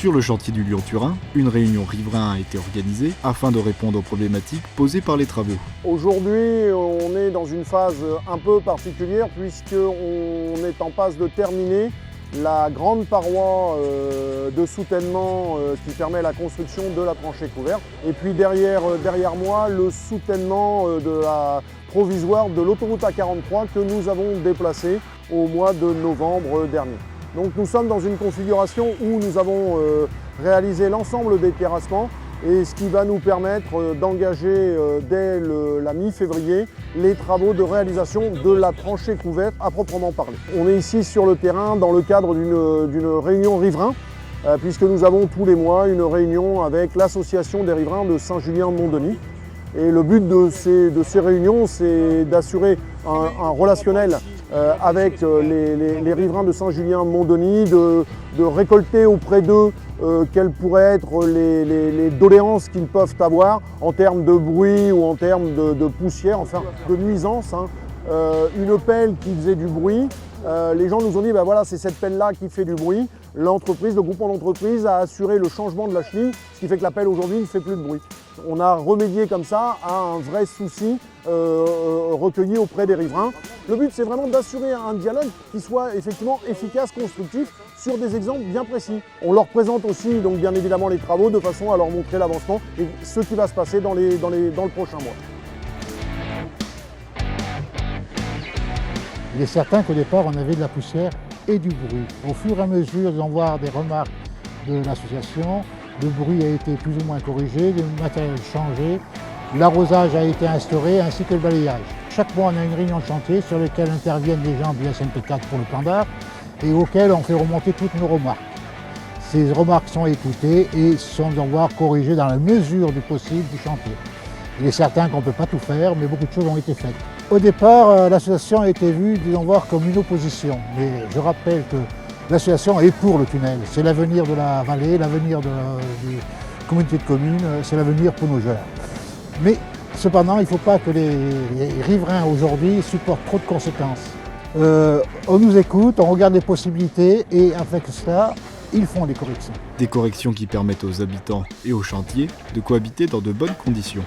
Sur le chantier du Lyon-Turin, une réunion riverain a été organisée afin de répondre aux problématiques posées par les travaux. Aujourd'hui, on est dans une phase un peu particulière puisqu'on est en passe de terminer la grande paroi de soutènement qui permet la construction de la tranchée couverte. Et puis derrière moi, le soutènement de la provisoire de l'autoroute A43 que nous avons déplacé au mois de novembre dernier. Donc nous sommes dans une configuration où nous avons réalisé l'ensemble des terrassements et ce qui va nous permettre d'engager dès la mi-février les travaux de réalisation de la tranchée couverte à proprement parler. On est ici sur le terrain dans le cadre d'une réunion riverain puisque nous avons tous les mois une réunion avec l'association des riverains de Saint-Julien-de-Montdenis. Et le but de ces réunions, c'est d'assurer un relationnel avec les riverains de Saint-Julien-de-Montdenis, de récolter auprès d'eux quelles pourraient être les doléances qu'ils peuvent avoir en termes de bruit ou en termes de poussière, enfin de nuisance. Une pelle qui faisait du bruit, les gens nous ont dit ben voilà, c'est cette pelle-là qui fait du bruit. L'entreprise, le groupement d'entreprise a assuré le changement de la chenille, ce qui fait que la pelle aujourd'hui ne fait plus de bruit. On a remédié comme ça à un vrai souci recueilli auprès des riverains. Le but, c'est vraiment d'assurer un dialogue qui soit effectivement efficace, constructif, sur des exemples bien précis. On leur présente aussi, donc bien évidemment, les travaux de façon à leur montrer l'avancement et ce qui va se passer dans le prochain mois. Il est certain qu'au départ, on avait de la poussière et du bruit. Au fur et à mesure d'en voir des remarques de l'association, le bruit a été plus ou moins corrigé, le matériel changé, l'arrosage a été instauré ainsi que le balayage. Chaque mois, on a une réunion de chantier sur laquelle interviennent les gens du SMP4 pour le plan d'art et auxquels on fait remonter toutes nos remarques. Ces remarques sont écoutées et sont devoir corrigées dans la mesure du possible du chantier. Il est certain qu'on ne peut pas tout faire, mais beaucoup de choses ont été faites. Au départ, l'association a été vue, disons voir, comme une opposition. Mais je rappelle que l'association est pour le tunnel. C'est l'avenir de la vallée, l'avenir de la communauté de communes, c'est l'avenir pour nos jeunes. Mais cependant, il ne faut pas que les riverains aujourd'hui supportent trop de conséquences. On nous écoute, on regarde les possibilités et avec cela, ils font des corrections. Des corrections qui permettent aux habitants et aux chantiers de cohabiter dans de bonnes conditions.